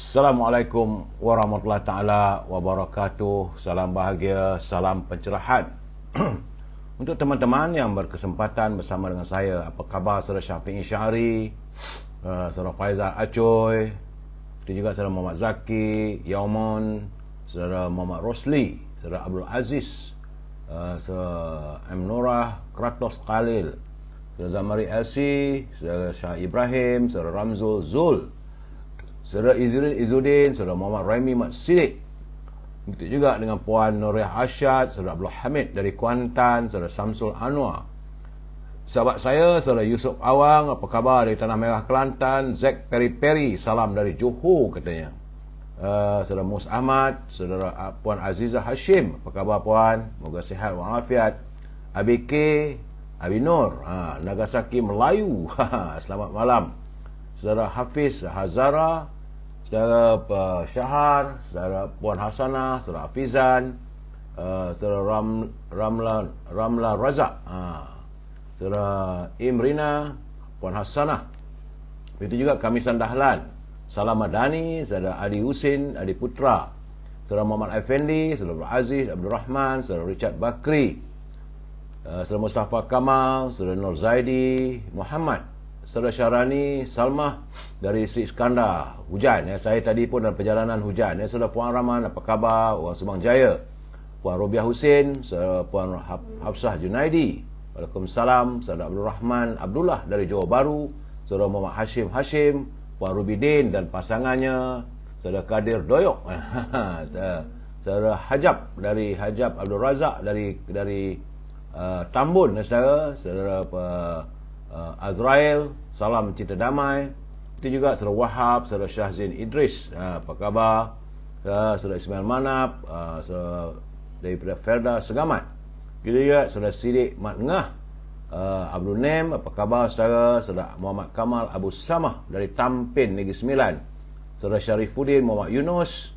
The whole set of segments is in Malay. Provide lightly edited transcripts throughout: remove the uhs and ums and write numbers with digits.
Assalamualaikum warahmatullahi taala wabarakatuh. Salam bahagia, salam pencerahan. Untuk teman-teman yang berkesempatan bersama dengan saya, apa khabar saudara Syafi'i Syari, saudara Faizal Acoy, itu juga saudara Muhammad Zaki, Yaumon, saudara Muhammad Rosli, saudara Abdul Aziz, saudara M. Norah, Kratos Khalil, saudara Zamari LC, saudara Syah Ibrahim, saudara Ramzul Zul, saudara Izzuddin, saudara Muhammad Raimi Mat Sidik. Begitu juga dengan Puan Nuriah Asyad, saudara Abdul Hamid dari Kuantan, saudara Samsul Anwar. Sahabat saya, saudara Yusuf Awang, apa khabar dari Tanah Merah Kelantan. Zack Peri-Peri, salam dari Johor katanya. Saudara Mus Ahmad, saudara Puan Azizah Hashim, apa khabar Puan? Moga sihat walafiat. Abi K, Abi Nur, Nagasaki Melayu. Selamat malam. Saudara Hafiz Hazara, saudara Syahar, saudara Puan Hasanah, saudara Hafizan, saudara Ramla Razak, saudara Imrina, Puan Hasanah. Begitu juga Kamisan Dahlan, Salam Madani, saudara Adi Husin, Adi Putra, saudara Muhammad Effendi, saudara Abdul Aziz, Abdul Rahman, saudara Richard Bakri, saudara Mustafa Kamal, saudara Nur Zaidi Muhammad, saudara Syarani Salmah dari Sri Iskandar. Hujan ya, saya tadi pun dalam perjalanan hujan ya. Saudara Puan Rahman, apa khabar? Orang Subang Jaya. Puan Robiah Husin, saudara Puan Hafsah Junaidi, waalaikumsalam. Saudara Abdul Rahman Abdullah dari Johor Baru, saudara Muhammad Hashim, Puan Rubidin dan pasangannya, saudara Kadir Doyok, saudara Hajab dari Hajab Abdul Razak dari Tambun, saudara Azrael, salam cinta damai. Itu juga saudara Wahab, saudara Syahzin Idris, apa khabar? Saudara Ismail Manap, saudara daripada Ferda Segamat. Kita juga saudara Sidik Mat Ngah, Abdul Nem, apa khabar saudara? Saudara Muhammad Kamal Abu Samah dari Tampin Negeri Sembilan. Saudara Syarifuddin Muhammad Yunus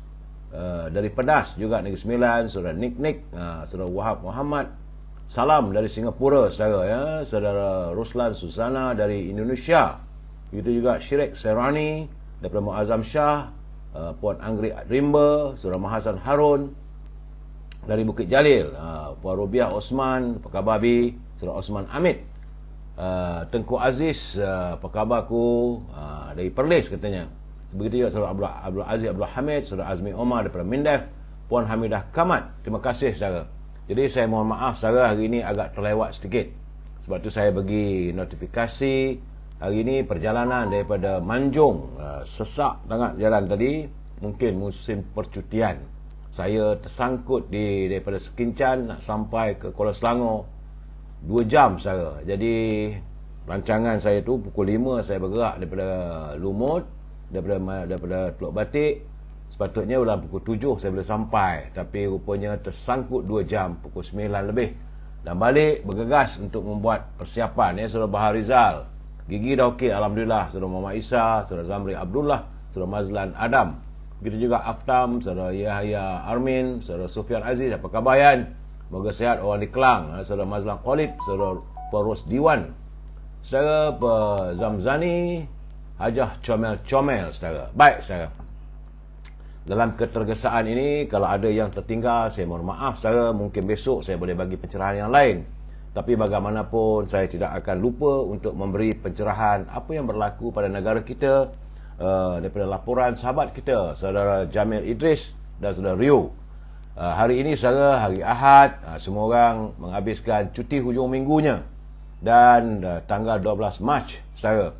dari Pedas juga Negeri Sembilan. Saudara Nik, saudara Wahab Muhammad, salam dari Singapura saudara ya. Saudara Ruslan Susana dari Indonesia. Begitu juga Syirik Serani daripada Muazzam Shah, Puan Anggrik Rimba, saudara Mahasan Harun dari Bukit Jalil, Puan Rubiah Osman, apa khabar Bi? Saudara Osman Amit, Tengku Aziz, apa khabarku? Dari Perlis katanya. Begitu juga saudara Abdul Aziz Abdul Hamid, saudara Azmi Omar daripada Mindef, Puan Hamidah Kamat. Terima kasih saudara. Jadi saya mohon maaf saudara, hari ini agak terlewat sedikit. Sebab tu saya bagi notifikasi. Hari ini perjalanan daripada Manjung, sesak sangat jalan tadi. Mungkin musim percutian. Saya tersangkut daripada Sekincan nak sampai ke Kuala Selangor 2 jam saudara. Jadi rancangan saya tu pukul 5 saya bergerak daripada Lumut, daripada Teluk Batik. Sepatutnya dalam pukul 7 saya boleh sampai, tapi rupanya tersangkut 2 jam, pukul 9 lebih. Dan balik bergegas untuk membuat persiapan ya. Saudara Bahar Rizal, gigi dah okey alhamdulillah. Saudara Muhammad Isa, saudara Zamri Abdullah, saudara Mazlan Adam. Begitu juga Aftam, saudara Yahya Armin, saudara Sufian Aziz, apa khabar Yan? Moga sihat orang di Kelang. Saudara Mazlan Qalib, saudara Perus Diwan, saudara Zamzani, Hajah Comel, saudara. Baik saudara, dalam ketergesaan ini, kalau ada yang tertinggal, saya mohon maaf saudara. Mungkin besok saya boleh bagi pencerahan yang lain. Tapi bagaimanapun, saya tidak akan lupa untuk memberi pencerahan apa yang berlaku pada negara kita, daripada laporan sahabat kita, saudara Jamil Idris dan saudara Rio. Hari ini saudara, hari Ahad, semua orang menghabiskan cuti hujung minggunya. Dan tanggal 12 Mac, saudara,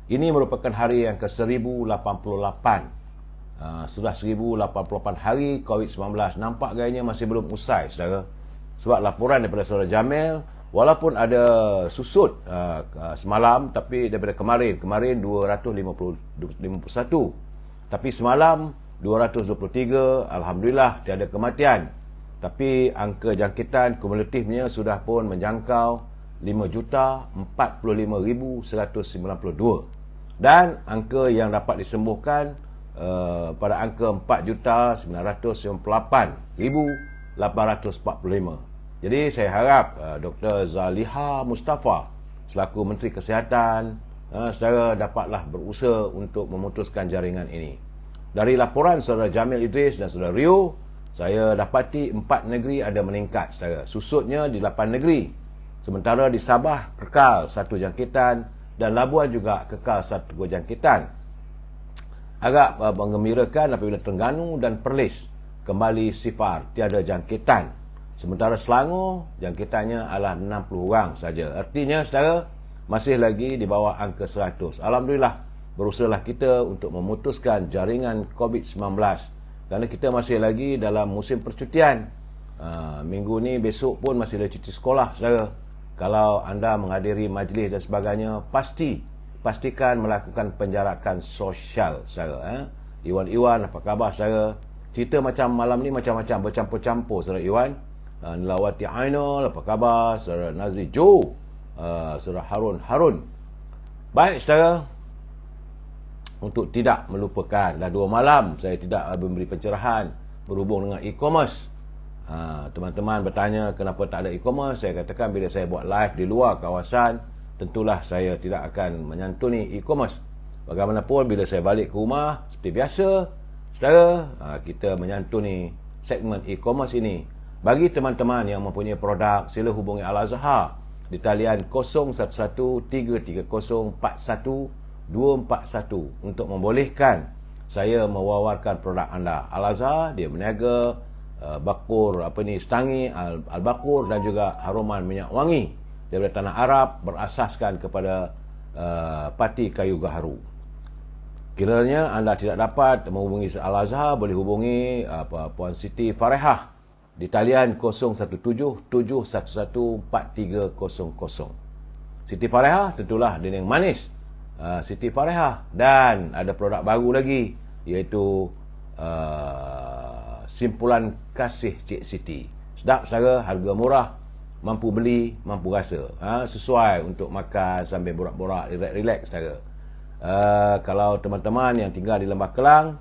ini merupakan hari yang ke-1088. Sudah 1088 hari COVID-19. Nampak gayanya masih belum usai saudara. Sebab laporan daripada saudara Jamil, walaupun ada susut semalam, tapi daripada kemarin 251, tapi semalam 223. Alhamdulillah tiada kematian. Tapi angka jangkitan kumulatifnya sudah pun menjangkau 5,045,192. Dan angka yang dapat disembuhkan pada angka 4,998,845. Jadi saya harap Dr. Zaliha Mustafa selaku Menteri Kesihatan saudara dapatlah berusaha untuk memutuskan jaringan ini. Dari laporan saudara Jamil Idris dan saudara Rio, saya dapati 4 negeri ada meningkat, saudara. Susutnya di 8 negeri. Sementara di Sabah kekal 1 jangkitan dan Labuan juga kekal 1 jangkitan. Agak menggembirakan apabila Terengganu dan Perlis kembali sifar, tiada jangkitan. Sementara Selangor jangkitannya adalah 60 orang saja. Artinya saudara, masih lagi di bawah angka 100. Alhamdulillah, berusahalah kita untuk memutuskan jaringan COVID-19 kerana kita masih lagi dalam musim percutian. Minggu ni, besok pun masih ada cuti sekolah, saudara. Kalau anda menghadiri majlis dan sebagainya, pastikan melakukan penjarakan sosial, saudara. Iwan, apa khabar, saudara? Cerita macam malam ni macam-macam, bercampur-campur, saudara Iwan. Nilawati Ainul, apa khabar? Saudara Nazri Jo, saudara Harun. Baik, saudara. Untuk tidak melupakan, dah 2 malam saya tidak memberi pencerahan berhubung dengan e-commerce. Teman-teman bertanya kenapa tak ada e-commerce. Saya katakan bila saya buat live di luar kawasan, tentulah saya tidak akan menyantuni e-commerce. Bagaimanapun bila saya balik ke rumah, seperti biasa, saudara, kita menyantuni segmen e-commerce ini. Bagi teman-teman yang mempunyai produk, sila hubungi Al-Azhar di talian 01133041 241 untuk membolehkan saya mewawarkan produk anda. Al-Azhar dia berniaga bakur setangi al-bakur dan juga haruman minyak wangi daripada tanah Arab berasaskan kepada pati kayu gaharu. Kiranya anda tidak dapat menghubungi Al-Azhar, boleh hubungi Puan Siti Farehah di talian 0177114300. Siti Farehah tentulah dia yang manis. Siti Farehah, dan ada produk baru lagi iaitu simpulan kasih Cik Siti. Sedap saudara, harga murah, mampu beli, mampu rasa. Sesuai untuk makan sambil borak-borak, relax saudara. Kalau teman-teman yang tinggal di Lembah Kelang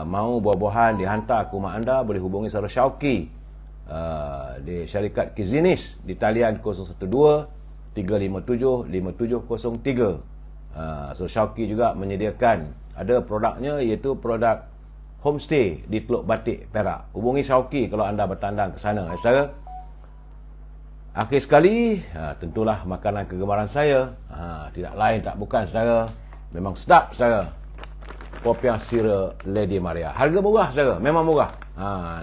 mahu buah-buahan dihantar ke rumah anda, boleh hubungi saudara Syauqi di syarikat Kizinis di talian 012-357-5703. Saudara Syauqi juga menyediakan, ada produknya iaitu produk homestay di Teluk Batik, Perak. Hubungi Syauqi kalau anda bertandang ke sana, saudara. Akhir sekali, tentulah makanan kegemaran saya, tidak lain tak bukan, saudara, memang sedap, saudara, popiah sirih Lady Maria. Harga murah, saudara, memang murah.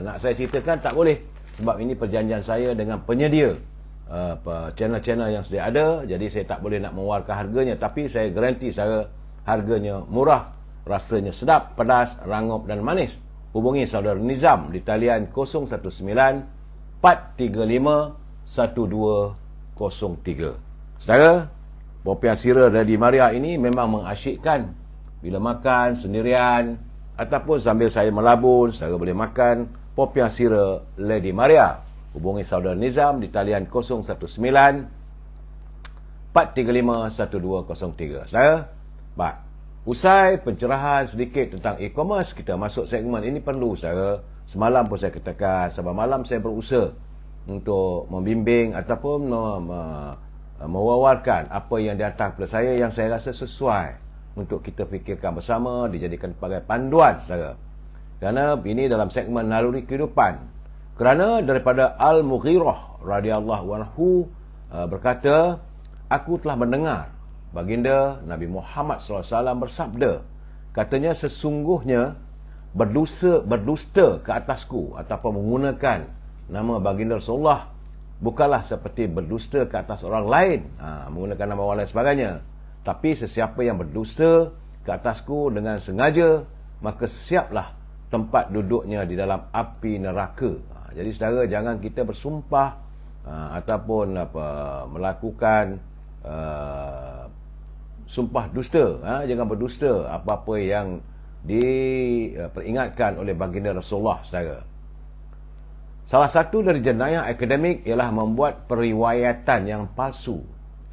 Nak saya ceritakan tak boleh, sebab ini perjanjian saya dengan penyedia channel-channel yang sedia ada. Jadi saya tak boleh nak mengeluarkan harganya, tapi saya garanti saudara, harganya murah, rasanya sedap, pedas, rangup dan manis. Hubungi saudara Nizam di talian 019-435-1203. Saudara, popiah sirih Lady Maria ini memang mengasyikkan bila makan sendirian ataupun sambil saya melabun. Saudara boleh makan popiah sirih Lady Maria. Hubungi saudara Nizam di talian 019-435-1203. Saudara, baik. Usai pencerahan sedikit tentang e-commerce, kita masuk segmen ini perlu, saudara. Semalam pun saya katakan, sebab malam saya berusaha untuk membimbing ataupun mewawarkan apa yang dihantar kepada saya yang saya rasa sesuai untuk kita fikirkan bersama, dijadikan sebagai panduan, saudara. Kerana ini dalam segmen naluri kehidupan. Kerana daripada Al-Mughirah radhiyallahu anhu berkata, aku telah mendengar baginda Nabi Muhammad SAW bersabda, katanya sesungguhnya berdusta ke atasku ataupun menggunakan nama baginda Rasulullah bukanlah seperti berdusta ke atas orang lain, menggunakan nama orang lain sebagainya. Tapi sesiapa yang berdusta ke atasku dengan sengaja, maka siaplah tempat duduknya di dalam api neraka. Jadi saudara, jangan kita bersumpah ataupun melakukan sumpah dusta. Jangan berdusta apa-apa yang diperingatkan oleh baginda Rasulullah, saudara. Salah satu dari jenayah akademik ialah membuat periwayatan yang palsu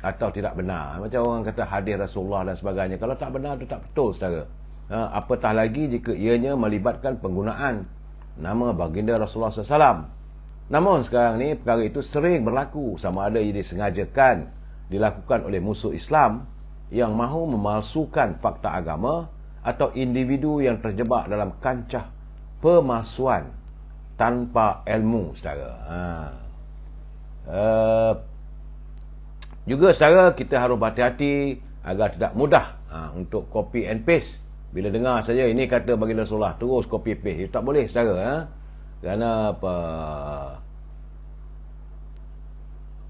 atau tidak benar. Macam orang kata hadis Rasulullah dan sebagainya. Kalau tak benar, itu tak betul, saudara. Apatah lagi jika ianya melibatkan penggunaan nama baginda Rasulullah SAW. Namun sekarang ni perkara itu sering berlaku, sama ada ia disengajakan dilakukan oleh musuh Islam yang mahu memalsukan fakta agama atau individu yang terjebak dalam kancah pemalsuan tanpa ilmu, saudara. Juga saudara, kita harus berhati-hati agar tidak mudah untuk copy and paste. Bila dengar saja ini kata baginda Rasulullah, terus copy paste. Itu tak boleh saudara. Kerana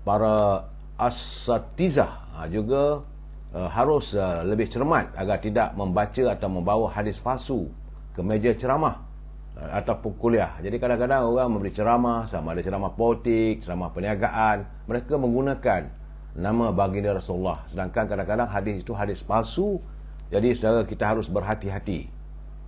para asatizah juga harus lebih cermat agar tidak membaca atau membawa hadis palsu ke meja ceramah ataupun kuliah. Jadi kadang-kadang orang memberi ceramah, sama ada ceramah politik, ceramah perniagaan, mereka menggunakan nama baginda Rasulullah, sedangkan kadang-kadang hadis itu hadis palsu. Jadi saudara, kita harus berhati-hati.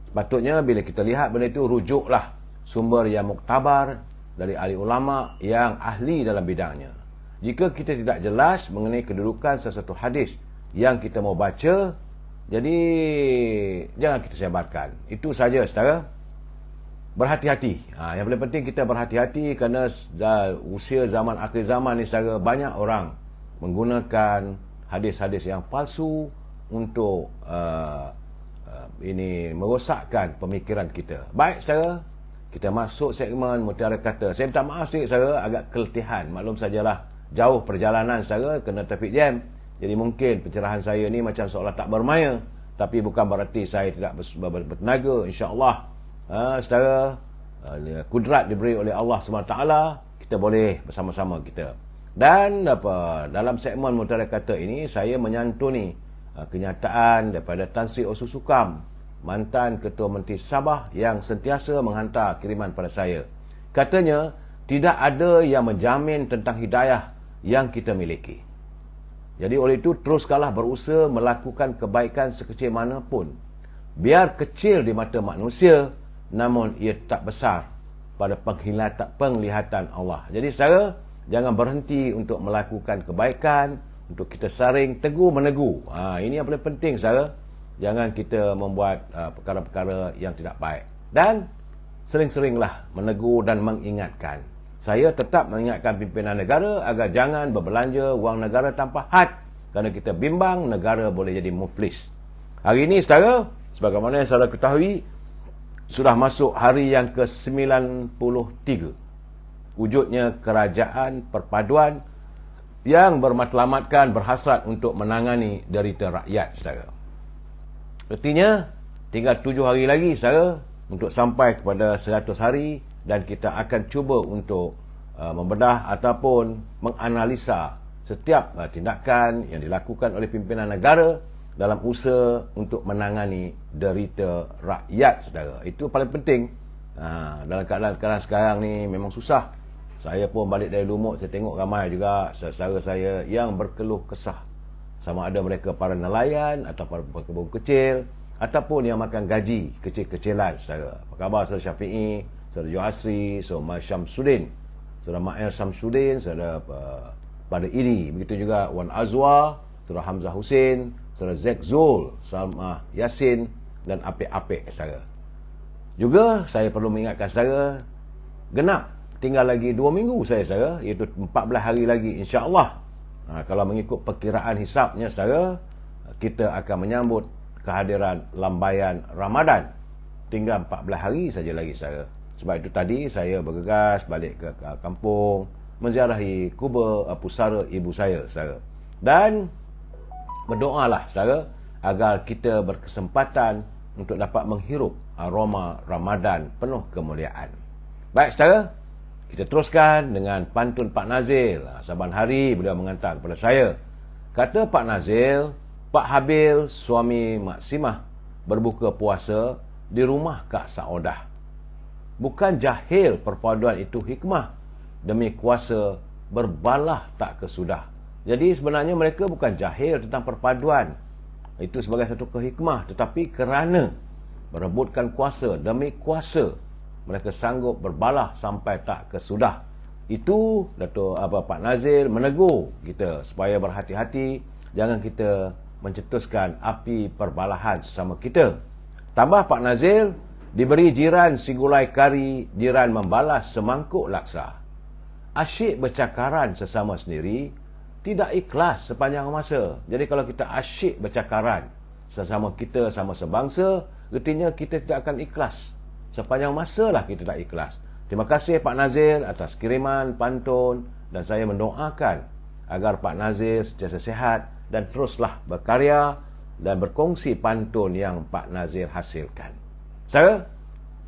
Sepatutnya bila kita lihat benda itu, rujuklah sumber yang muktabar dari ahli ulama yang ahli dalam bidangnya. Jika kita tidak jelas mengenai kedudukan sesuatu hadis yang kita mau baca, jadi jangan kita sebarkan. Itu saja saudara. Berhati-hati. Yang paling penting kita berhati-hati, kerana usia zaman akhir zaman ni saudara, banyak orang menggunakan hadis-hadis yang palsu untuk ini merosakkan pemikiran kita. Baik saudara, kita masuk segmen Mutiara Kata. Saya minta maaf sedikit saudara, agak keletihan. Maklum sajalah, jauh perjalanan saudara, kena traffic jam. Jadi mungkin pencerahan saya ni macam seolah tak bermaya, tapi bukan berarti saya tidak bertenaga. InsyaAllah saudara, kudrat diberi oleh Allah SWT, kita boleh bersama-sama kita. Dan dalam segmen Mutiara Kata ini, saya menyantuni kenyataan daripada Tan Sri Osu Sukam, mantan Ketua Menteri Sabah, yang sentiasa menghantar kiriman pada saya. Katanya, tidak ada yang menjamin tentang hidayah yang kita miliki. Jadi oleh itu, teruskanlah berusaha melakukan kebaikan sekecil mana pun. Biar kecil di mata manusia, namun ia tak besar pada penglihatan Allah. Jadi saudara, jangan berhenti untuk melakukan kebaikan, untuk kita saring tegur menegur. Ini yang paling penting saudara. Jangan kita membuat perkara-perkara yang tidak baik. Dan sering-seringlah menegur dan mengingatkan. Saya tetap mengingatkan pimpinan negara agar jangan berbelanja wang negara tanpa had, kerana kita bimbang negara boleh jadi muflis. Hari ini saudara, sebagaimana yang saudara ketahui, sudah masuk hari yang ke-93 wujudnya kerajaan perpaduan yang bermatlamatkan, berhasrat untuk menangani derita rakyat saudara. Artinya tinggal 7 hari lagi saudara untuk sampai kepada 100 hari, dan kita akan cuba untuk membedah ataupun menganalisa setiap tindakan yang dilakukan oleh pimpinan negara dalam usaha untuk menangani derita rakyat saudara. Itu paling penting. Dalam keadaan sekarang ni memang susah. Saya pun balik dari Lumut, saya tengok ramai juga saudara saya yang berkeluh kesah. Sama ada mereka para nelayan atau para pekebun kecil, ataupun yang makan gaji kecil-kecilan saudara. Apa khabar saudara Syafi'i, saudara Johasri, saudara Syamsuddin, saudara Ma'il Syamsuddin, saudara pada Iri, begitu juga Wan Azwa, saudara Hamzah Hussein, saudara Zek Zul, Salmah Yasin, dan apik-apik saudara. Juga saya perlu mengingatkan saudara, genap tinggal lagi 2 minggu saudara, iaitu 14 hari lagi insya-Allah. Kalau mengikut perkiraan hisapnya saudara, kita akan menyambut kehadiran lambaian Ramadan. Tinggal 14 hari saja lagi saudara. Sebab itu tadi saya bergegas balik ke kampung, menziarahi kubur pusara ibu saya saudara. Dan berdoalah saudara agar kita berkesempatan untuk dapat menghirup aroma Ramadan penuh kemuliaan. Baik saudara, kita teruskan dengan pantun Pak Nazil. Saban hari beliau menghantar kepada saya. Kata Pak Nazil, Pak Habil suami Mak Simah berbuka puasa di rumah Kak Saodah. Bukan jahil perpaduan itu hikmah, demi kuasa berbalah tak kesudah. Jadi sebenarnya mereka bukan jahil tentang perpaduan itu sebagai satu kehikmah, tetapi kerana merebutkan kuasa demi kuasa, mereka sanggup berbalah sampai tak kesudah. Itu Pak Nazil menegur kita supaya berhati-hati, jangan kita mencetuskan api perbalahan sesama kita. Tambah Pak Nazil, diberi jiran sigulai kari, jiran membalas semangkuk laksa. Asyik bercakaran sesama sendiri, tidak ikhlas sepanjang masa. Jadi kalau kita asyik bercakaran, sesama kita, sama sebangsa, artinya kita tidak akan ikhlas. Sepanjang masa lah kita tak ikhlas. Terima kasih Pak Nazir atas kiriman pantun, dan saya mendoakan agar Pak Nazir sentiasa sehat dan teruslah berkarya dan berkongsi pantun yang Pak Nazir hasilkan.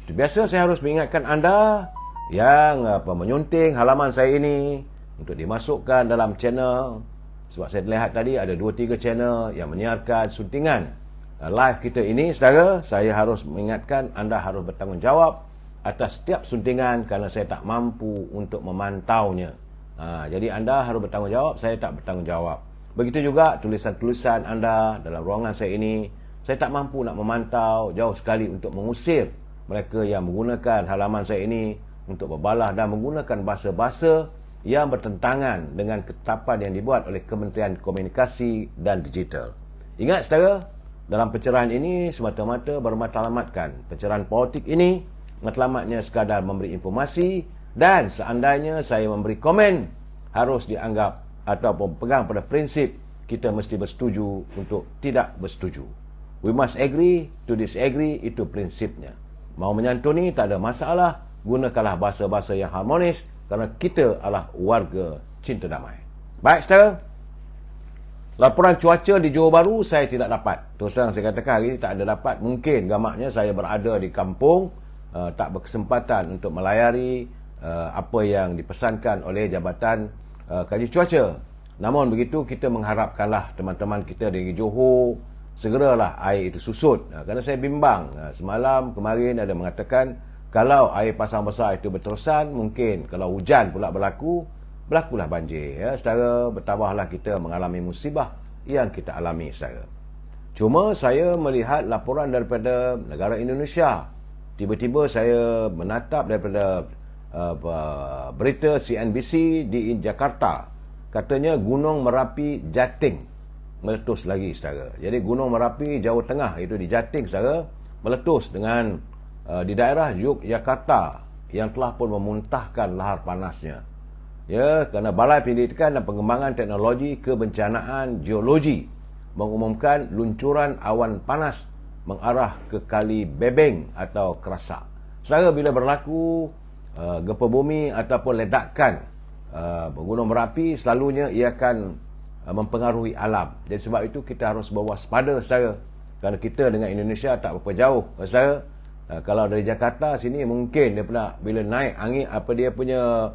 Biasa saya harus mengingatkan anda yang menyunting halaman saya ini untuk dimasukkan dalam channel. Sebab saya lihat tadi ada 2-3 channel yang menyiarkan suntingan live kita ini, saudara. Saya harus mengingatkan anda harus bertanggungjawab atas setiap suntingan kerana saya tak mampu untuk memantaunya. Jadi anda harus bertanggungjawab, saya tak bertanggungjawab. Begitu juga tulisan-tulisan anda dalam ruangan saya ini, saya tak mampu nak memantau, jauh sekali untuk mengusir mereka yang menggunakan halaman saya ini untuk berbalah dan menggunakan bahasa-bahasa yang bertentangan dengan ketetapan yang dibuat oleh Kementerian Komunikasi dan Digital. Ingat saudara, dalam pencerahan ini semata-mata bermatlamatkan. Pencerahan politik ini matlamatnya sekadar memberi informasi, dan seandainya saya memberi komen, harus dianggap ataupun pegang pada prinsip kita mesti bersetuju untuk tidak bersetuju. We must agree to disagree, itu prinsipnya. Mau menyantuni tak ada masalah, gunakanlah bahasa-bahasa yang harmonis kerana kita adalah warga cinta damai. Baik saudara, laporan cuaca di Johor Bahru saya tidak dapat. Terus terang saya katakan hari ini tak ada dapat. Mungkin gamaknya saya berada di kampung, tak berkesempatan untuk melayari apa yang dipesankan oleh Jabatan Kaji Cuaca. Namun begitu, kita mengharapkanlah teman-teman kita di Johor segeralah air itu susut. Kerana saya bimbang, semalam kemarin ada mengatakan kalau air pasang besar itu berterusan, mungkin kalau hujan pula berlakulah banjir. Saudara, bertabahlah kita mengalami musibah yang kita alami saudara. Cuma saya melihat laporan daripada negara Indonesia. Tiba-tiba saya menatap daripada berita CNBC di Jakarta. Katanya Gunung Merapi Jating meletus lagi saudara. Jadi Gunung Merapi Jawa Tengah itu di Jating saudara meletus dengan di daerah Yogyakarta yang telah pun memuntahkan lahar panasnya. Ya, kerana Balai Penyelidikan dan Pengembangan Teknologi Kebencanaan Geologi mengumumkan luncuran awan panas mengarah ke Kali Bebeng atau Kerasak. Saudara, bila berlaku gempa bumi ataupun ledakan Gunung Merapi, selalunya ia akan mempengaruhi alam. Jadi sebab itu kita harus berwaspada saudara. Kerana kita dengan Indonesia tak berapa jauh saudara. Kalau dari Jakarta sini mungkin dia pula bila naik angin dia punya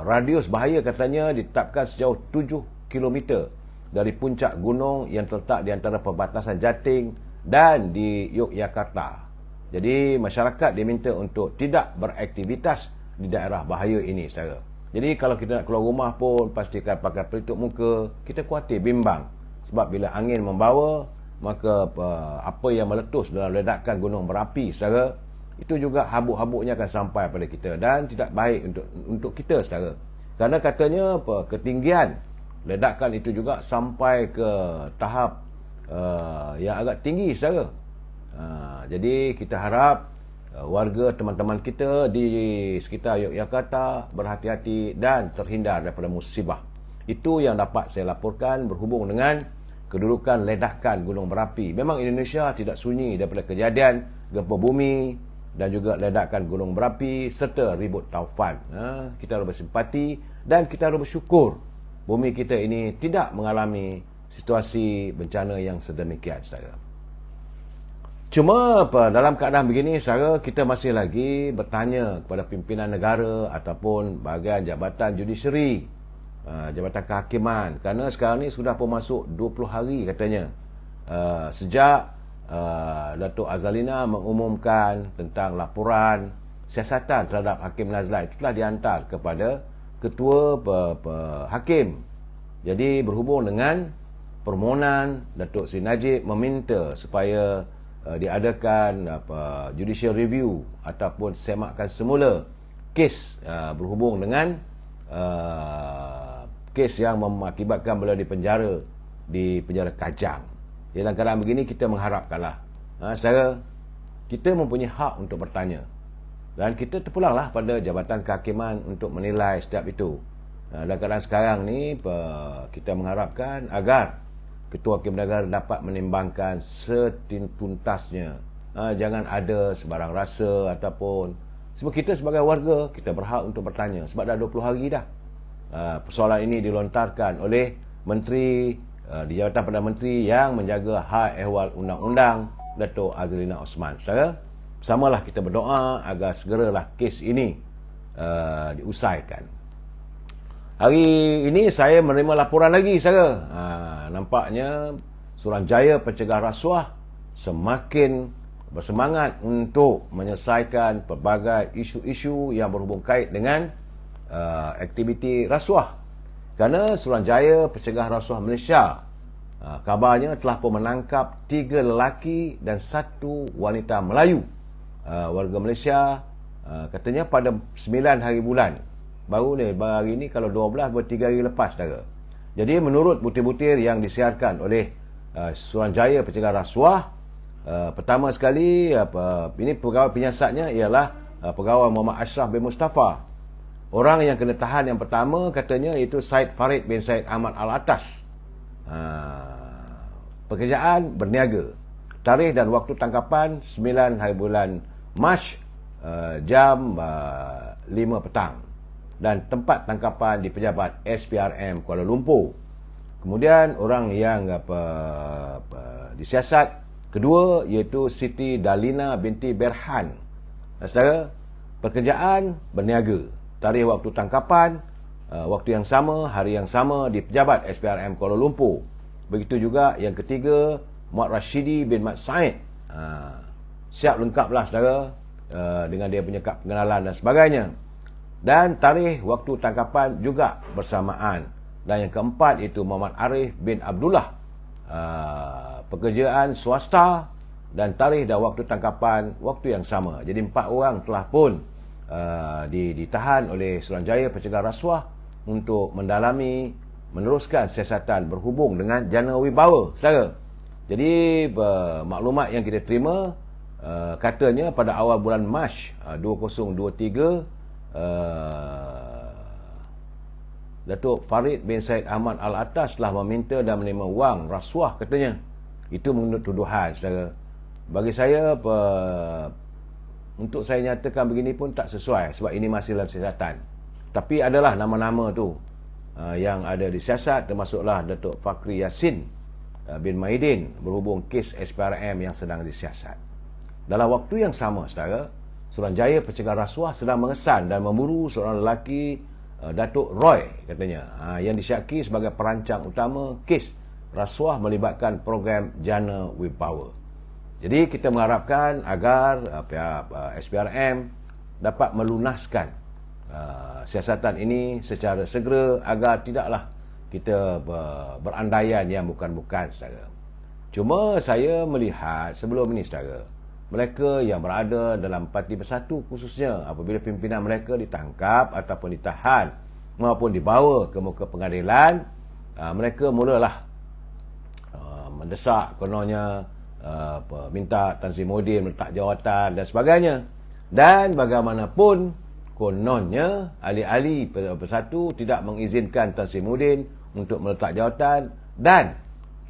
radius bahaya katanya ditetapkan sejauh 7 km dari puncak gunung yang terletak di antara perbatasan Jating dan di Yogyakarta. Jadi masyarakat diminta untuk tidak beraktivitas di daerah bahaya ini saudara. Jadi kalau kita nak keluar rumah pun pastikan pakai pelitup muka. Kita khawatir bimbang sebab bila angin membawa, maka apa yang meletus dalam ledakan Gunung Merapi saudara, itu juga habuk-habuknya akan sampai pada kita dan tidak baik untuk kita saudara. Kerana katanya ketinggian ledakan itu juga sampai ke tahap yang agak tinggi saudara. Jadi kita harap warga teman-teman kita di sekitar Yogyakarta berhati-hati dan terhindar daripada musibah. Itu yang dapat saya laporkan berhubung dengan kedudukan ledakan Gunung Merapi. Memang Indonesia tidak sunyi daripada kejadian gempa bumi dan juga ledakan Gunung Merapi serta ribut taufan. Kita harus bersimpati dan kita harus bersyukur bumi kita ini tidak mengalami situasi bencana yang sedemikian saudara. Cuma dalam keadaan begini saudara, kita masih lagi bertanya kepada pimpinan negara ataupun bahagian jabatan judisiari, jabatan kehakiman, kerana sekarang ni sudah pun masuk 20 hari katanya sejak Datuk Azalina mengumumkan tentang laporan siasatan terhadap Hakim Nazlan. Itu telah dihantar kepada Ketua Hakim. Jadi berhubung dengan permohonan Datuk Seri Najib meminta supaya diadakan judicial review ataupun semakan semula kes berhubung dengan kes yang mengakibatkan beliau dipenjara di penjara Kajang. Dalam keadaan begini kita mengharapkanlah saudara, kita mempunyai hak untuk bertanya dan kita terpulanglah pada Jabatan Kehakiman untuk menilai setiap itu. Dalam keadaan sekarang ni kita mengharapkan agar Ketua Hakim Negara dapat menimbangkan setuntasnya. Jangan ada sebarang rasa ataupun sebab kita sebagai warga, kita berhak untuk bertanya sebab dah 20 hari dah. Persoalan ini dilontarkan oleh Menteri di Jabatan Perdana Menteri yang menjaga hal ehwal undang-undang, Datuk Azlina Osman. Saudara, samalah kita berdoa agar segeralah kes ini diusaikan. Hari ini saya menerima laporan lagi, saudara. Nampaknya Suruhanjaya Pencegah Rasuah semakin bersemangat untuk menyelesaikan pelbagai isu-isu yang berhubung kait dengan aktiviti rasuah. Kerana Suruhanjaya Pencegah Rasuah Malaysia kabarnya telah pun menangkap 3 lelaki dan 1 wanita Melayu warga Malaysia, katanya pada 9 hari bulan. Baru hari ni kalau 12 3 hari lepas, saudara. Jadi menurut butir-butir yang disiarkan oleh Suruhanjaya Pencegah Rasuah, pertama sekali ini pegawai penyiasatnya ialah pegawai Muhammad Ashraf bin Mustafa. Orang yang kena tahan yang pertama katanya iaitu Syed Farid bin Syed Ahmad Al-Atas. Pekerjaan berniaga. Tarikh dan waktu tangkapan 9 hari bulan Mac, jam 5 petang. Dan tempat tangkapan di pejabat SPRM Kuala Lumpur. Kemudian orang yang disiasat kedua iaitu Siti Dalina binti Berhan. Saudara, pekerjaan berniaga. Tarikh waktu tangkapan waktu yang sama, hari yang sama di pejabat SPRM Kuala Lumpur. Begitu juga yang ketiga, Muhammad Rashidi bin Mat Said. Siap lengkaplah, saudara, dengan dia punya kad pengenalan dan sebagainya. Dan tarikh waktu tangkapan juga bersamaan. Dan yang keempat itu Muhammad Arif bin Abdullah, pekerjaan swasta, dan tarikh dan waktu tangkapan waktu yang sama. Jadi 4 orang telah pun ditahan oleh Suruhanjaya Pencegah Rasuah untuk mendalami, meneruskan siasatan berhubung dengan jana wibawa, saudara. Jadi maklumat yang kita terima, katanya pada awal bulan Mac 2023, Datuk Farid bin Syed Ahmad Al-Atas telah meminta dan menerima wang rasuah, katanya. Itu menurut tuduhan, saudara. Bagi saya, untuk saya nyatakan begini pun tak sesuai sebab ini masih dalam siasatan. Tapi adalah nama-nama tu yang ada di siasat, termasuklah Datuk Fakri Yassin bin Mahidin berhubung kes SPRM yang sedang disiasat. Dalam waktu yang sama, saudara, Suruhanjaya Pencegah Rasuah sedang mengesan dan memburu seorang lelaki, Datuk Roy, katanya, yang disyaki sebagai perancang utama kes rasuah melibatkan program Jana with Power. Jadi kita mengharapkan agar pihak SPRM dapat melunaskan siasatan ini secara segera agar tidaklah kita berandaian yang bukan-bukan, saudara. Cuma saya melihat sebelum ini, saudara, mereka yang berada dalam Parti Bersatu khususnya, apabila pimpinan mereka ditangkap ataupun ditahan maupun dibawa ke muka pengadilan, mereka mulalah mendesak, kononnya minta Tan Sri Muhyiddin meletak jawatan dan sebagainya. Dan bagaimanapun kononnya ahli-ahli Bersatu tidak mengizinkan Tan Sri Muhyiddin untuk meletak jawatan dan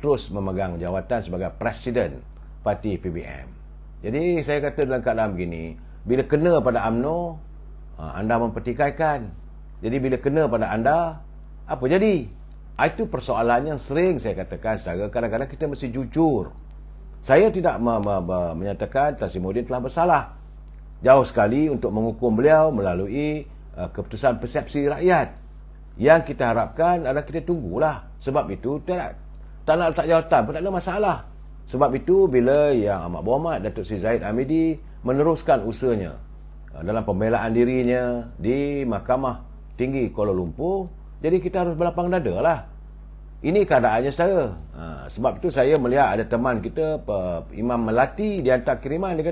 terus memegang jawatan sebagai Presiden Parti PBM. Jadi saya kata dalam keadaan begini, bila kena pada UMNO, anda mempertikaikan. Jadi bila kena pada anda, apa jadi? Itu persoalan yang sering saya katakan, saudara. Kadang-kadang kita mesti jujur. Saya tidak menyatakan Tan Sri Muhyiddin telah bersalah. Jauh sekali untuk menghukum beliau melalui keputusan persepsi rakyat. Yang kita harapkan adalah kita tunggulah. Sebab itu tak nak letak jawatan pun tak ada masalah. Sebab itu bila Yang Amat Berhormat Datuk Seri Zahid Hamidi meneruskan usahanya dalam pembelaan dirinya di Mahkamah Tinggi Kuala Lumpur, jadi kita harus berlapang dada lah. Ini keadaannya, saudara. Sebab itu saya melihat ada teman kita, Imam Melati, dia hantar kiriman. Dia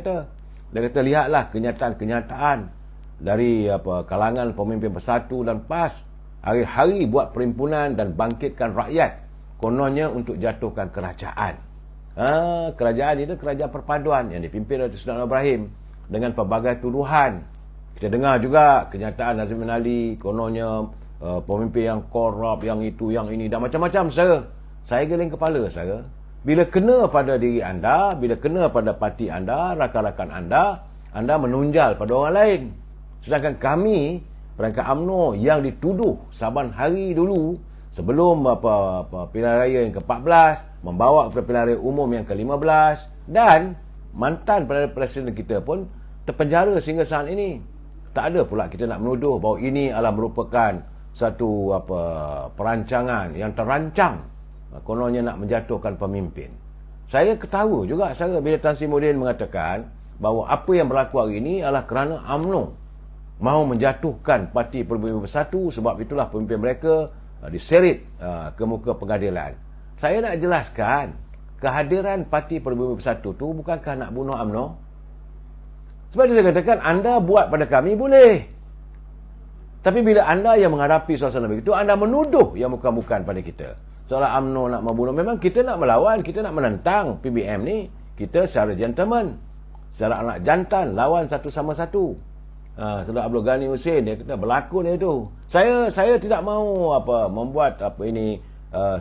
kata lihatlah kenyataan dari kalangan pemimpin Bersatu dan PAS, hari-hari buat perhimpunan dan bangkitkan rakyat, kononnya untuk jatuhkan kerajaan. Kerajaan itu kerajaan perpaduan yang dipimpin oleh Sultan Ibrahim dengan pelbagai tuduhan. Kita dengar juga kenyataan Nazim bin Ali, kononnya pemimpin yang korup, yang itu, yang ini dan macam-macam, saudara. saya geling kepala, saudara. Bila kena pada diri anda, bila kena pada parti anda, rakan-rakan anda menunjal pada orang lain. Sedangkan kami, perangkat UMNO yang dituduh saban hari dulu, sebelum pilihan raya yang ke-14, membawa kepada pilihan raya umum yang ke-15, dan mantan Perdana Presiden kita pun terpenjara sehingga saat ini. Tak ada pula kita nak menuduh bahawa ini adalah merupakan satu perancangan yang terancang, kononnya nak menjatuhkan pemimpin. Saya ketawa juga saya bila Tan Sri Muhyiddin mengatakan bahawa apa yang berlaku hari ini adalah kerana UMNO mahu menjatuhkan Parti Peribumi Bersatu, sebab itulah pemimpin mereka diseret ke muka pengadilan. Saya nak jelaskan, kehadiran Parti Peribumi Bersatu tu bukankah nak bunuh UMNO? Sebab itu saya katakan, anda buat pada kami boleh. Tapi bila anda yang menghadapi suasana begitu, anda menuduh yang bukan-bukan pada kita. Seolah UMNO nak membunuh. Memang kita nak melawan, kita nak menentang PBM ni. Kita secara gentleman, secara anak jantan, lawan satu sama satu. Saudara Abdul Ghani Hussein, dia kata berlakon dia tu. Saya tidak mahu membuat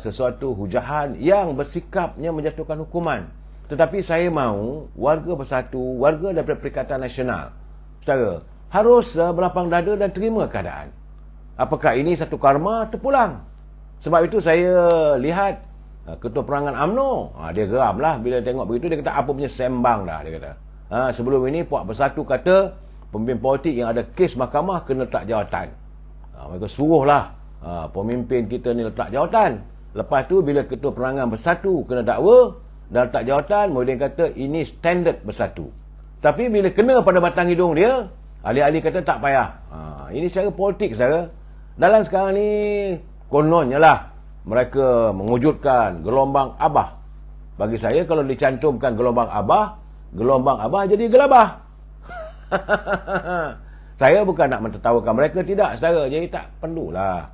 sesuatu hujahan yang bersikapnya menjatuhkan hukuman. Tetapi saya mahu warga bersatu, warga daripada Perikatan Nasional, saudara, harus berlapang dada dan terima keadaan. Apakah ini satu karma terpulang? Sebab itu saya lihat Ketua Perangan UMNO, dia geram lah bila tengok begitu. Dia kata apa punya sembang dah, dia kata. Sebelum ini Puak Bersatu kata pemimpin politik yang ada kes mahkamah kena letak jawatan. Mereka suruhlah pemimpin kita ni letak jawatan. Lepas tu bila Ketua Perangan Bersatu kena dakwa dan letak jawatan, Muhyiddin kata ini standard Bersatu. Tapi bila kena pada batang hidung dia, ahli-ahli kata tak payah. Ini secara politik, saudara. Dalam sekarang ni kononnya lah mereka mewujudkan gelombang Abah. Bagi saya kalau dicantumkan gelombang Abah jadi gelabah. Saya bukan nak mentertawakan mereka, tidak, saudara. Jadi tak perlulah.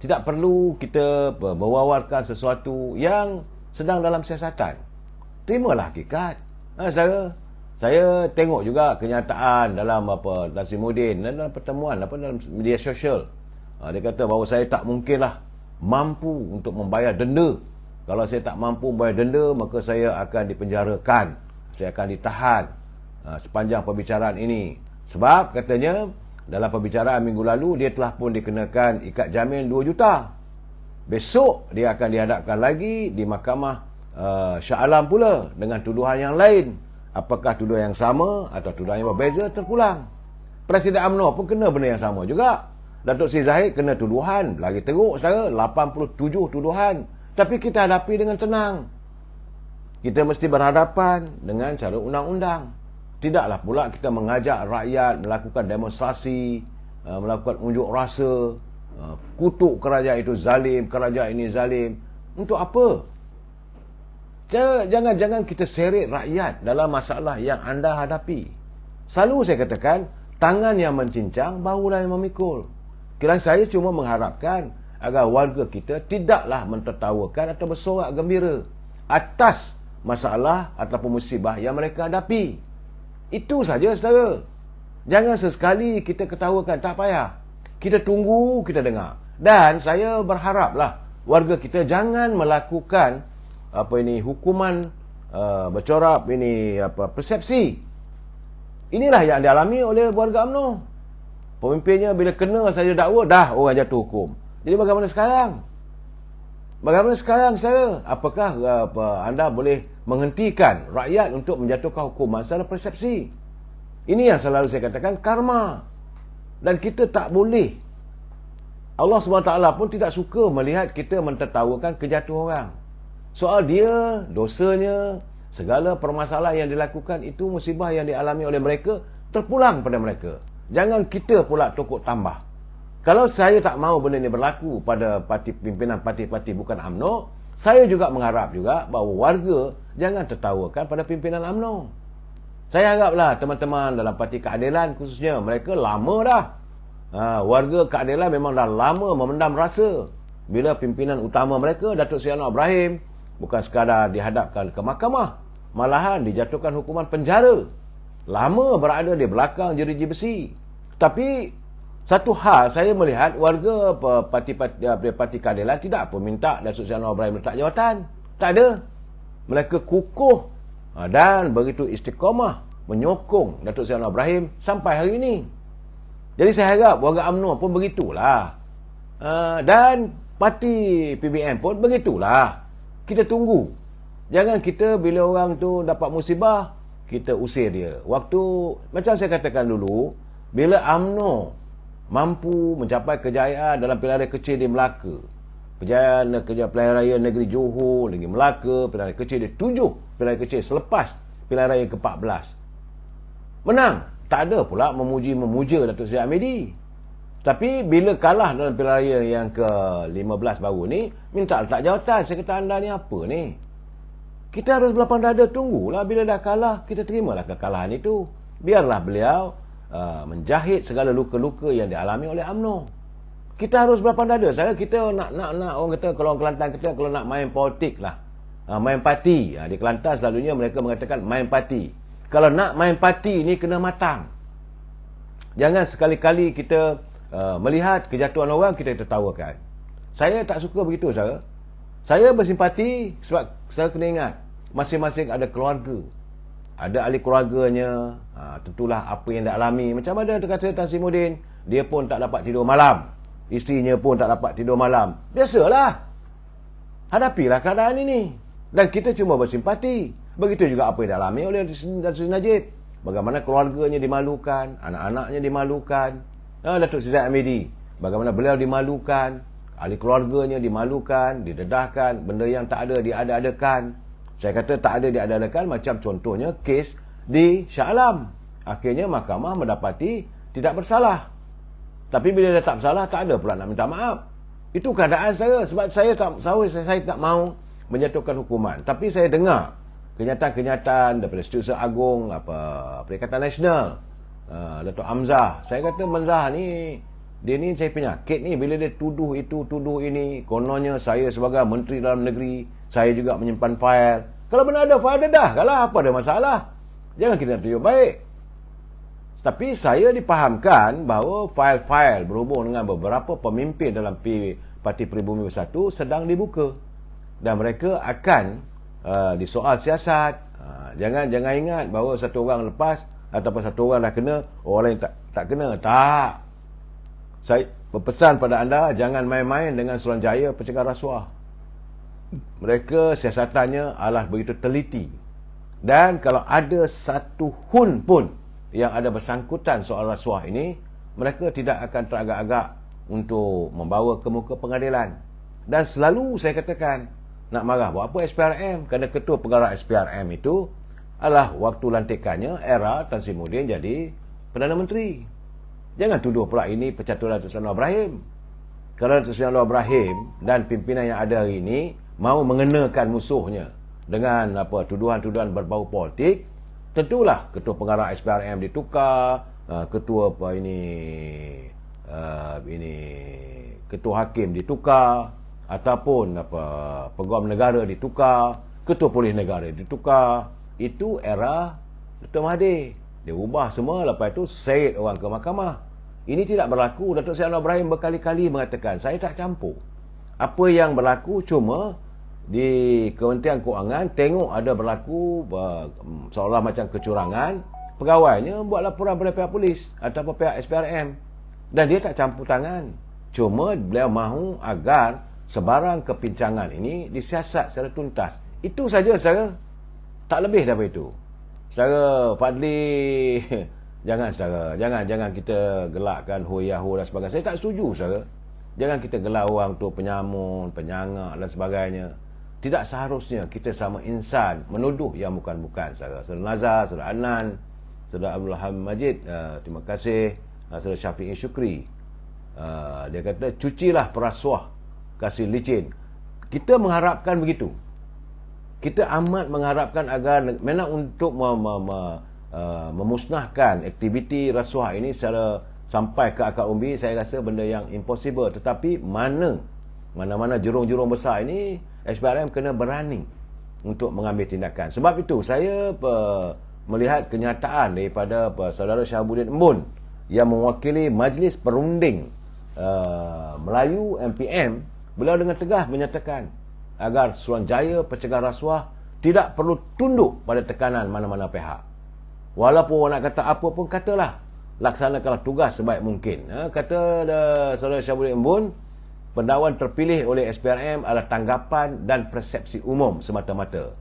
Tidak perlu kita berwawarkan sesuatu yang sedang dalam siasatan. Terimalah hakikat. Saudara, saya tengok juga kenyataan dalam Tan Sri Muhyiddin dalam pertemuan dalam media sosial. Dia kata bahawa saya tak mungkinlah mampu untuk membayar denda. Kalau saya tak mampu membayar denda, maka saya akan dipenjarakan, saya akan ditahan sepanjang perbicaraan ini. Sebab katanya dalam perbicaraan minggu lalu dia telah pun dikenakan ikat jamin 2 juta. Besok dia akan dihadapkan lagi di Mahkamah Shah Alam pula dengan tuduhan yang lain. Apakah tuduhan yang sama atau tuduhan yang berbeza terpulang. Presiden UMNO pun kena benda yang sama juga. Datuk Seri Zahid kena tuduhan lagi teruk, saudara, 87 tuduhan. Tapi kita hadapi dengan tenang. Kita mesti berhadapan dengan cara undang-undang. Tidaklah pula kita mengajak rakyat melakukan demonstrasi, melakukan unjuk rasa, kutuk kerajaan itu zalim, kerajaan ini zalim. Untuk apa? Jangan kita seret rakyat dalam masalah yang anda hadapi. Selalu saya katakan, tangan yang mencincang, bahulah yang memikul. Kira saya cuma mengharapkan agar warga kita tidaklah mentertawakan atau bersorak gembira atas masalah ataupun musibah yang mereka hadapi. Itu saja, saudara. Jangan sesekali kita ketawakan, tak payah. Kita tunggu, kita dengar. Dan saya berharaplah warga kita jangan melakukan hukuman bercorak persepsi. Inilah yang dialami oleh warga UMNO. Pemimpinnya bila kena saja dakwa, dah orang jatuh hukum. Jadi bagaimana sekarang? Bagaimana sekarang, saudara? Apakah anda boleh menghentikan rakyat untuk menjatuhkan hukuman secara persepsi? Ini yang selalu saya katakan, karma. Dan kita tak boleh. Allah SWT pun tidak suka melihat kita mentertawakan kejatuhan orang. Soal dia, dosanya, segala permasalahan yang dilakukan itu musibah yang dialami oleh mereka terpulang pada mereka. Jangan kita pula tokok tambah. Kalau saya tak mahu benda ini berlaku pada pimpinan parti-parti bukan UMNO, saya juga mengharap juga bahawa warga jangan tertawakan pada pimpinan UMNO. Saya haraplah teman-teman dalam Parti Keadilan khususnya, mereka lama dah. Warga Keadilan memang dah lama memendam rasa bila pimpinan utama mereka, Datuk Seri Anwar Ibrahim, bukan sekadar dihadapkan ke mahkamah, malahan dijatuhkan hukuman penjara. Lama berada di belakang jeruji besi. Tapi Satu hal saya melihat warga parti keadilan tidak apa minta Datuk Seri Anwar Ibrahim letak jawatan. Tak ada. Mereka kukuh dan begitu istiqamah menyokong Datuk Seri Anwar Ibrahim sampai hari ini. Jadi saya harap warga UMNO pun begitulah. Dan parti PBM pun begitulah. Kita tunggu. Jangan kita bila orang tu dapat musibah, kita usir dia. Waktu, macam saya katakan dulu, bila UMNO mampu mencapai kejayaan dalam pilihan raya kecil di Melaka, pilihan raya negeri Johor, negeri Melaka, pilihan raya kecil di 7 pilihan raya kecil selepas pilihan raya ke-14. Menang. Tak ada pula memuja Datuk Seri Hamidi. Tapi bila kalah dalam pilihan raya yang ke-15 baru ni, minta letak jawatan. Saya kata, anda ni apa ni? Kita harus berlapang dada, tunggulah. Bila dah kalah, kita terimalah kekalahan itu. Biarlah beliau menjahit segala luka-luka yang dialami oleh UMNO. Kita harus berlapang dada. Kita nak orang kata, kalau orang Kelantan kata, kalau nak main politik lah, main parti. Di Kelantan selalunya mereka mengatakan main parti. Kalau nak main parti ni kena matang. Jangan sekali-kali kita melihat kejatuhan orang kita tertawakan. Saya tak suka begitu, saudara. Saya bersimpati sebab saya kena ingat masing-masing ada keluarga. Ada ahli keluarganya, tentulah apa yang dia alami. Macam mana kata Tan Sri Muhyiddin, dia pun tak dapat tidur malam. Isterinya pun tak dapat tidur malam. Biasalah. Hadapilah keadaan ini. Dan kita cuma bersimpati. Begitu juga apa yang dialami oleh Datuk Seri Najib. Bagaimana keluarganya dimalukan, anak-anaknya dimalukan. Datuk Seri Hamidi, bagaimana beliau dimalukan, ahli keluarganya dimalukan, didedahkan, benda yang tak ada diada-adakan. Saya kata tak ada diada-adakan, macam contohnya kes di Shah Alam. Akhirnya mahkamah mendapati tidak bersalah. Tapi bila dia tak bersalah, tak ada pula nak minta maaf. Itu keadaan saya. Sebab saya tak mahu menjatuhkan hukuman. Tapi saya dengar kenyataan-kenyataan daripada Setiausaha Agung Perikatan Nasional, Datuk Hamzah. Saya kata Hamzah ni, dia ni saya penyakit ni. Bila dia tuduh itu, tuduh ini, kononnya saya sebagai Menteri Dalam Negeri, saya juga menyimpan fail. Kalau benar ada fail, dah kalah, apa ada masalah. Jangan kita nak tunjuk baik. Tapi saya dipahamkan bahawa fail-fail berhubung dengan beberapa pemimpin dalam Parti Pribumi Bersatu sedang dibuka. Dan mereka akan disoal siasat. Jangan ingat bahawa satu orang lepas ataupun satu orang dah kena, orang lain tak kena. Tak. Saya berpesan pada anda, jangan main-main dengan Suruhanjaya Pencegahan Rasuah. Mereka siasatannya adalah begitu teliti. Dan kalau ada satu hun pun yang ada bersangkutan soal rasuah ini, mereka tidak akan teragak-agak untuk membawa ke muka pengadilan. Dan selalu saya katakan, nak marah buat apa SPRM? Kerana ketua penggarap SPRM itu adalah waktu lantikannya era Tan Sri Muhyiddin jadi Perdana Menteri. Jangan tuduh pula ini pencaturan Datuk Seri Anwar Ibrahim. Kalau Datuk Seri Anwar Ibrahim dan pimpinan yang ada hari ini mahu mengenakan musuhnya dengan tuduhan-tuduhan berbau politik, tentulah ketua penggarap SPRM ditukar, ketua ketua hakim ditukar, ataupun pegawai negara ditukar, ketua polis negara ditukar. Itu era Dr. Mahathir. Dia ubah semua, lepas itu seret orang ke mahkamah. Ini tidak berlaku. Datuk Seri Anwar Ibrahim berkali-kali mengatakan, saya tak campur. Apa yang berlaku cuma di Kementerian Kewangan tengok ada berlaku seolah macam kecurangan, pegawainya buat laporan pada pihak polis ataupun pihak SPRM, dan dia tak campur tangan. Cuma beliau mahu agar sebarang kepincangan ini disiasat secara tuntas. Itu saja, saudara. Tak lebih daripada itu. Saudara Fadli, jangan kita gelakkan hoyaho dan sebagainya. Saya tak setuju, saudara. Jangan kita gelak orang tu penyamun, penyangak dan sebagainya. Tidak seharusnya kita sama insan menuduh yang bukan-bukan, saudara. Saudara Nazar, saudara Adnan, saudara Abdul Hamid Majid, terima kasih. Saudara Syafi'i Syukri, dia kata cucilah perasuah, kasih licin. Kita mengharapkan begitu. Kita amat mengharapkan agar memang untuk memusnahkan aktiviti rasuah ini secara sampai ke akar umbi, saya rasa benda yang impossible. Tetapi mana-mana jurung-jurung besar ini, SPRM kena berani untuk mengambil tindakan. Sebab itu saya melihat kenyataan daripada saudara Shahabuddin Embun yang mewakili Majlis Perunding Melayu MPM, beliau dengan tegas menyatakan agar Suruhanjaya Pencegah Rasuah tidak perlu tunduk pada tekanan mana-mana pihak. Walaupun nak kata apa pun katalah, laksanakanlah tugas sebaik mungkin. Kata Saudara Syabuli Embun, pendakwan terpilih oleh SPRM adalah tanggapan dan persepsi umum semata-mata.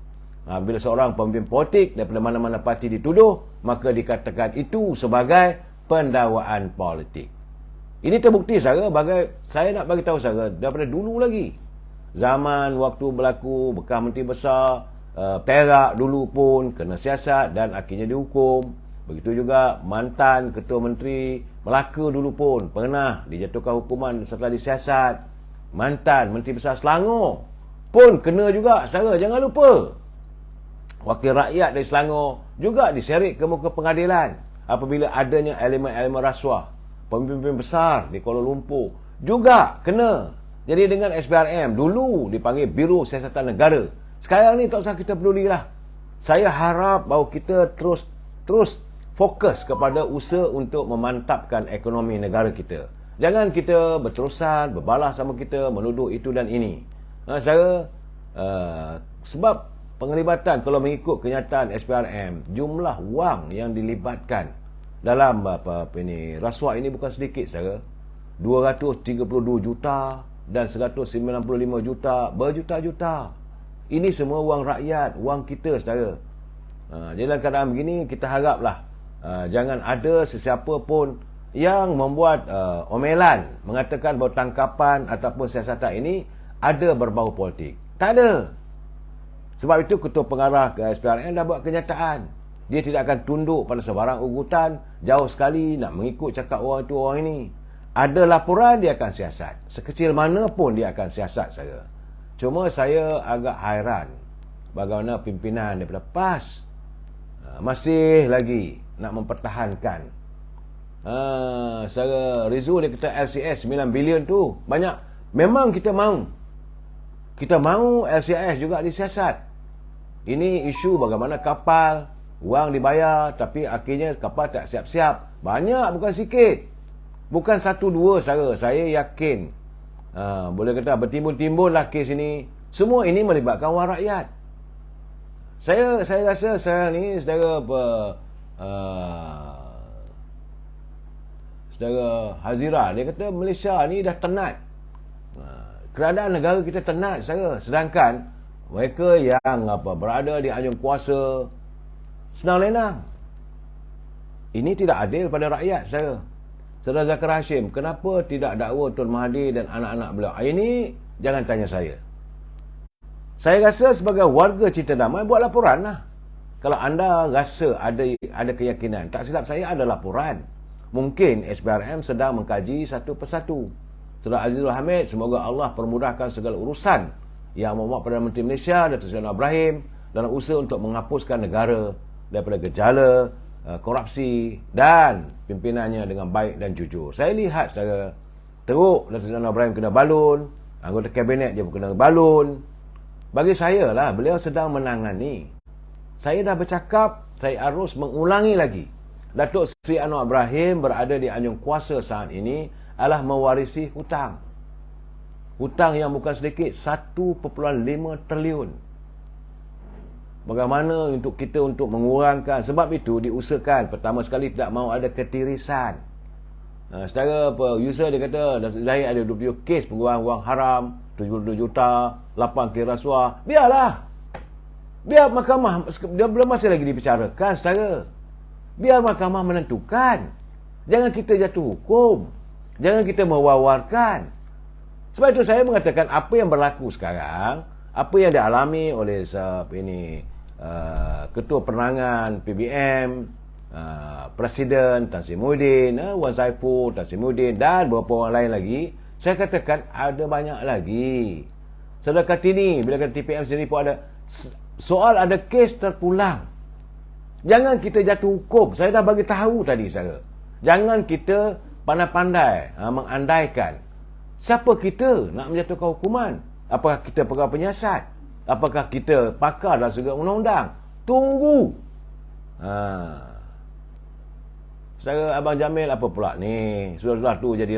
Bila seorang pemimpin politik daripada mana-mana parti dituduh, maka dikatakan itu sebagai pendakwaan politik. Ini terbukti saya nak bagi tahu saya daripada dulu lagi. Zaman waktu berlaku bekas menteri besar Perak dulu pun kena siasat dan akhirnya dihukum. Begitu juga mantan ketua menteri Melaka dulu pun pernah dijatuhkan hukuman setelah disiasat. Mantan menteri besar Selangor pun kena juga, saudara jangan lupa. Wakil rakyat dari Selangor juga diseret ke muka pengadilan apabila adanya elemen-elemen rasuah. Pemimpin besar di Kuala Lumpur juga kena. Jadi dengan SPRM dulu dipanggil Biro Siasatan Negara, sekarang ni tak usah kita pedulilah. Saya harap bahawa kita terus fokus kepada usaha untuk memantapkan ekonomi negara kita. Jangan kita berterusan berbalah sama kita menuduh itu dan ini. Sebab penglibatan, kalau mengikut kenyataan SPRM, jumlah wang yang dilibatkan dalam rasuah ini bukan sedikit, saudara. 232 juta dan 195 juta, berjuta-juta. Ini semua wang rakyat, wang kita, saudara. Jadi dalam keadaan begini, kita haraplah jangan ada sesiapa pun yang membuat omelan mengatakan bahawa tangkapan ataupun siasatan ini ada berbau politik. Tak ada. Sebab itu Ketua Pengarah ke SPRM dah buat kenyataan. Dia tidak akan tunduk pada sebarang ugutan, jauh sekali nak mengikut cakap orang itu orang ini. Ada laporan, dia akan siasat. Sekecil mana pun dia akan siasat, saya. Cuma saya agak hairan bagaimana pimpinan daripada PAS masih lagi nak mempertahankan. Saudara Rizul dia kata LCS 9 bilion tu banyak. Memang kita mahu. Kita mahu LCS juga disiasat. Ini isu bagaimana kapal, wang dibayar tapi akhirnya kapal tak siap-siap. Banyak, bukan sikit. Bukan satu dua, saudara. Saya yakin boleh kata bertimbun-timbun lah kes ini. Semua ini melibatkan wang rakyat. Saya rasa sekarang ni saudara Hazira, dia kata Malaysia ni dah tenat. Keadaan negara kita tenat, saudara. Sedangkan mereka yang berada di anjung kuasa senang lenang. Ini tidak adil pada rakyat, saudara. Saudara Zakir Hashim, kenapa tidak dakwa Tun Mahathir dan anak-anak beliau? Ini jangan tanya saya. Saya rasa sebagai warga Cinta Damai, buat laporan lah. Kalau anda rasa ada keyakinan, tak silap saya ada laporan. Mungkin SPRM sedang mengkaji satu persatu. Saudara Azizul Hamid, semoga Allah permudahkan segala urusan yang memuat Perdana Menteri Malaysia Datuk Seri Anwar Ibrahim dalam usaha untuk menghapuskan negara daripada gejala korupsi dan pimpinannya dengan baik dan jujur. Saya lihat saudara, teruk Datuk Seri Anwar Ibrahim kena balun, anggota kabinet dia pun kena balun. Bagi saya lah, beliau sedang menangani. Saya dah bercakap, saya harus mengulangi lagi. Datuk Seri Anwar Ibrahim berada di anjung kuasa saat ini adalah mewarisi hutang. Hutang yang bukan sedikit, 1.5 triliun. Bagaimana untuk kita untuk mengurangkan, sebab itu diusahakan pertama sekali tidak mahu ada ketirisan. Secara user dia kata Datuk Zahid ada 20 kes penggunaan wang haram, 72 juta, 8 kes rasuah. Biarlah. Biar mahkamah, dia belum masih lagi dibicarakan, saudara. Biar mahkamah menentukan. Jangan kita jatuh hukum. Jangan kita mewawarkan. Sebab itu saya mengatakan apa yang berlaku sekarang, apa yang dialami oleh Ketua Penerangan PBM, Presiden Tan Sri Muhyiddin, Wan Saiful, Tan Sri Muhyiddin dan beberapa orang lain lagi, saya katakan ada banyak lagi. Saudara Kartini, bila kata TPM sendiri pun ada soal, ada kes terpulang. Jangan kita jatuh hukum. Saya dah bagi tahu tadi, saudara. Jangan kita pandai-pandai mengandaikan. Siapa kita nak menjatuhkan hukuman? Apakah kita pegawai penyiasat? Apakah kita pakar dalam segi undang-undang? Tunggu. Saudara Abang Jamil apa pula ni? Sudah tu jadi